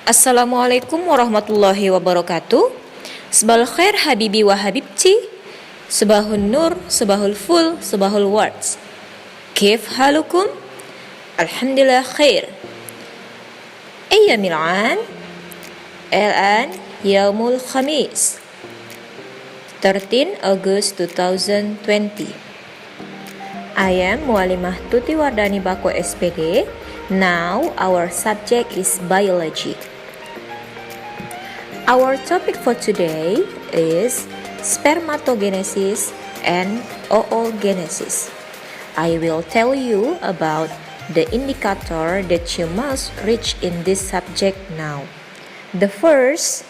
Assalamualaikum warahmatullahi wabarakatuh. Sabahul khair habibi wa habibti. Sabahun nur, sabahul ful, sabahul wards. Kif halukum? Alhamdulillah khair. Ayyamil an? Al-an yaumul khamis 13 August 2020. I am Mualimah Tuti Wardani Bako SPD. Now our subject is biology. Our topic for today is spermatogenesis and oogenesis. I will tell you about the indicator that you must reach in this subject now. The first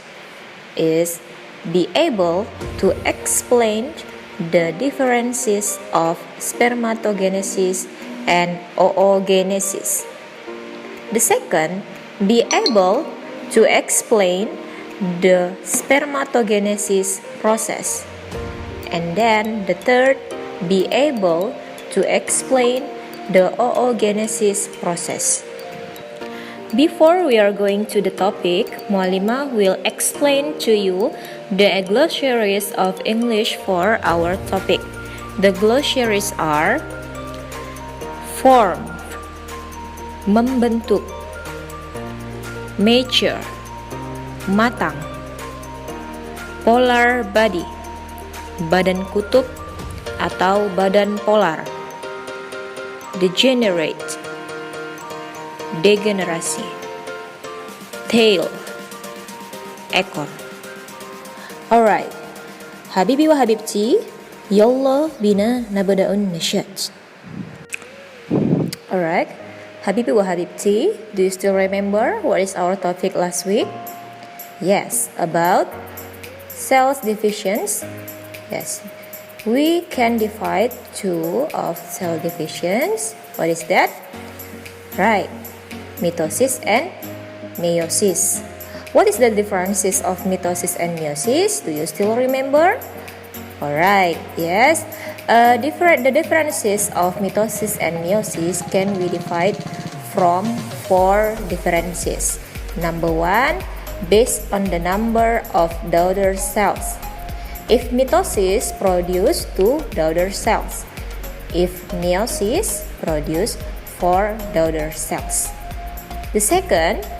is be able to explain the differences of spermatogenesis and oogenesis. The second, be able to explain the spermatogenesis process. And then the third, be able to explain the oogenesis process. Before we are going to the topic, Mualimah will explain to you the glossaries of English for our topic. The glossaries are form, membentuk, mature, matang, polar body, badan kutub atau badan polar, degenerate, degenerasi, tail, ekor. Alright, habibi wa habibti, yallah bina nabada'un nasyat. Alright, habibi wa habibti, do you still remember what is our topic last week? Yes, about cells divisions. Yes, we can divide two of cell divisions. What is that? Right, mitosis and meiosis. What is the differences of mitosis and meiosis? Do you still remember? Alright, yes. The differences of mitosis and meiosis can be divided from 4 differences. Number 1, based on the number of daughter cells. If mitosis produce 2 daughter cells, if meiosis produce 4 daughter cells. The second,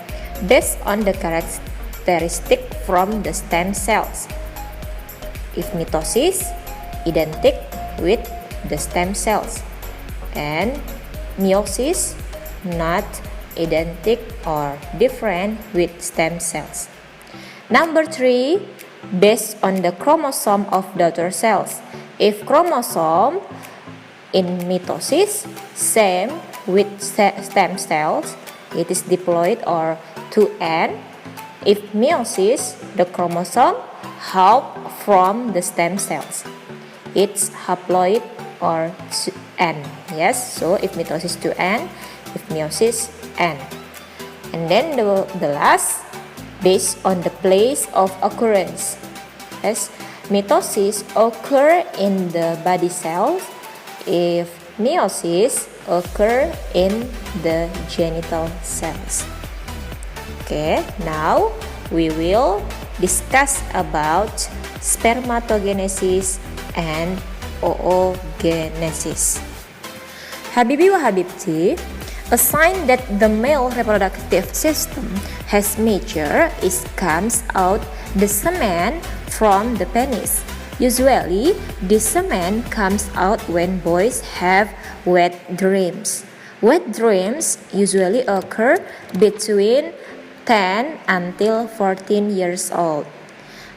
based on the characteristic from the stem cells. If mitosis identical with the stem cells and meiosis not identical or different with stem cells. Number 3, based on the chromosome of daughter cells. If chromosome in mitosis same with stem cells, it is diploid or 2N. If meiosis, the chromosome half from the stem cells, it's haploid or N. Yes, so if mitosis 2N, if meiosis N. And then the last, based on the place of occurrence. Yes, mitosis occur in the body cells, if meiosis occur in the genital cells. Okay, now we will discuss about spermatogenesis and oogenesis. Habibi wa habibti, a sign that the male reproductive system has matured is comes out the semen from the penis. Usually, this semen comes out when boys have wet dreams. Wet dreams usually occur between 10 until 14 years old.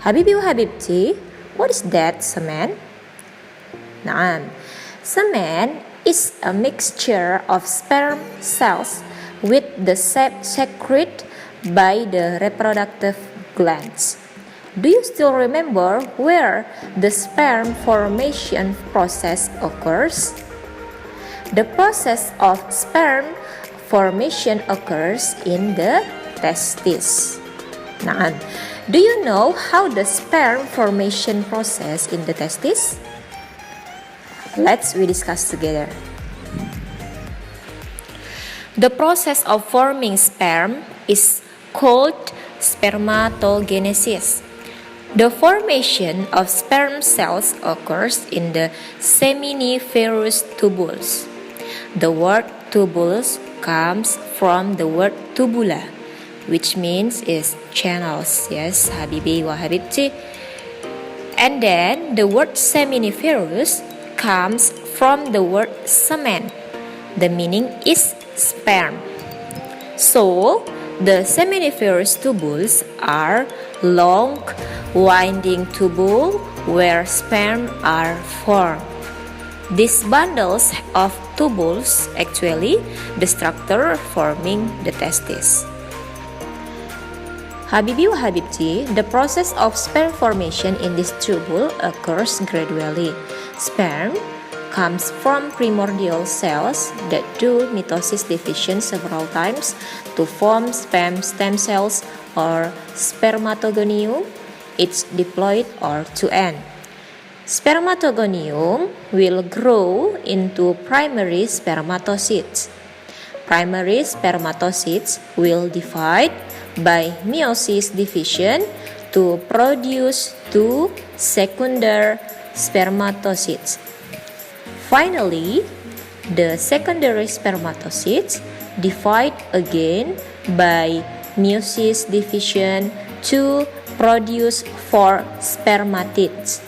Habibi wa habibti, what is that semen? Naam, semen is a mixture of sperm cells with the secreted by the reproductive glands. Do you still remember where the sperm formation process occurs? The process of sperm formation occurs in the testes. Nah, do you know how the sperm formation process in the testes? Let's discuss together. The process of forming sperm is called spermatogenesis. The formation of sperm cells occurs in the seminiferous tubules. The word tubules comes from the word tubula, which means is channels. Yes, Habibi wa Habibti. And then the word seminiferous comes from the word semen. The meaning is sperm. So, the seminiferous tubules are long, winding tubule where sperm are formed. These bundles of tubules actually the structure forming the testis. Habibi wa Habibti, the process of sperm formation in this tubule occurs gradually. Sperm comes from primordial cells that do mitosis division several times to form sperm stem cells or spermatogonium, each diploid or to end. Spermatogonium will grow into primary spermatocytes. Primary spermatocytes will divide by meiosis division to produce two secondary spermatocytes. Finally, the secondary spermatocytes divide again by meiosis division to produce four spermatids.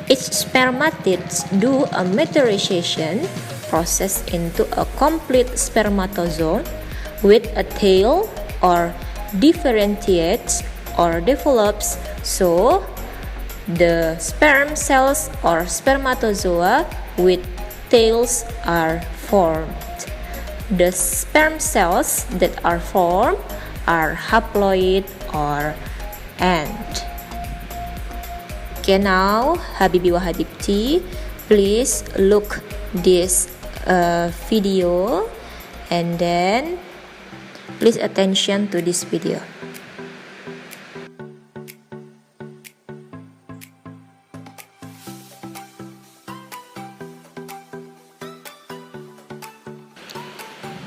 Each spermatids do a maturation process into a complete spermatozoa with a tail or differentiates or develops, so the sperm cells or spermatozoa with tails are formed. The sperm cells that are formed are haploid or end. Okay, now Habibi wa Habibti, please look this video and then please attention to this video.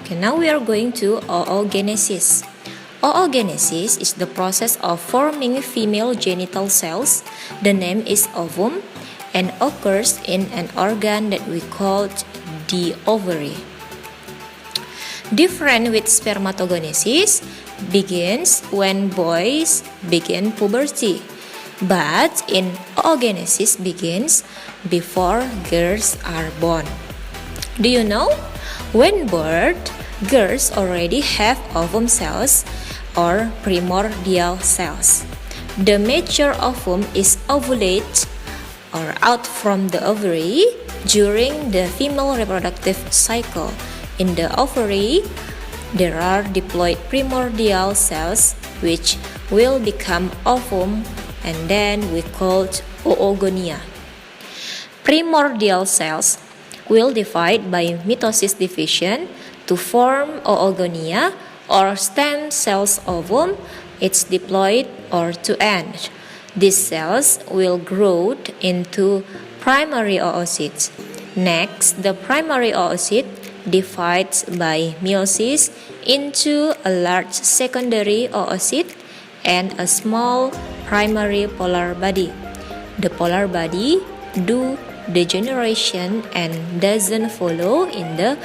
Okay, now we are going to oogenesis. Oogenesis is the process of forming female genital cells. The name is ovum and occurs in an organ that we call the ovary. Different with spermatogenesis begins when boys begin puberty, but in oogenesis begins before girls are born. Do you know? When birth, girls already have ovum cells or primordial cells. The mature ovum is ovulate or out from the ovary during the female reproductive cycle. In the ovary, there are diploid primordial cells which will become ovum and then we call oogonia. Primordial cells will divide by mitosis division to form oogonia or stem cells ovum, its diploid or to end. These cells will grow into primary oocytes. Next, the primary oocyte divides by meiosis into a large secondary oocyte and a small primary polar body. The polar body do degeneration and doesn't follow in the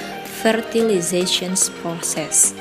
fertilization process.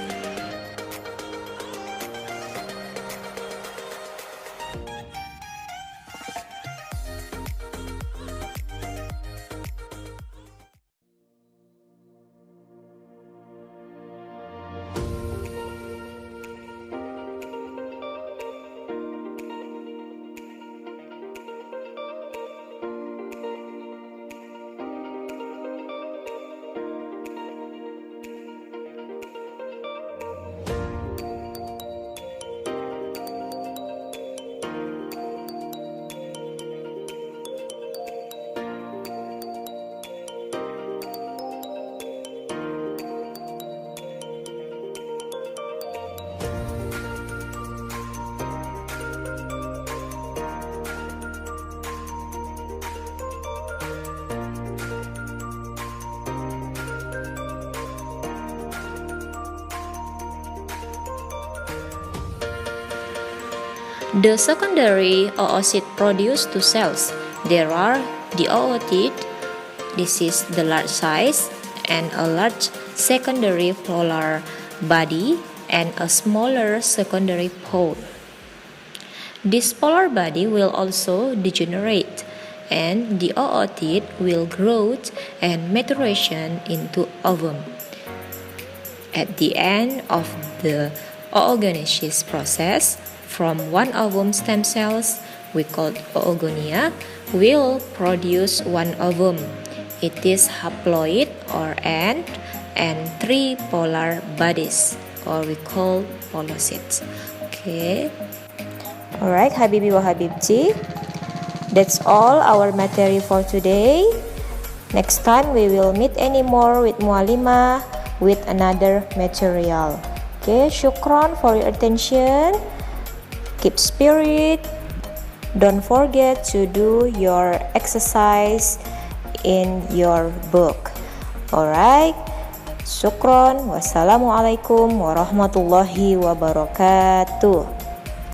The secondary oocyte produce two cells. There are the oocyte, this is the large size, and a large secondary polar body and a smaller secondary pole. This polar body will also degenerate, and the oocyte will grow and maturation into ovum. At the end of the oogenesis process, from one ovum stem cells, we called oogonia, will produce one ovum. It is haploid or end and three polar bodies, or we call polycytes. Okay. Alright, Habibi wa Habibti. That's all our material for today. Next time we will meet anymore with Mualima with another material. Okay, shukran for your attention. Keep spirit. Don't forget to do your exercise in your book. Alright, shukran. Wassalamualaikum warahmatullahi wabarakatuh.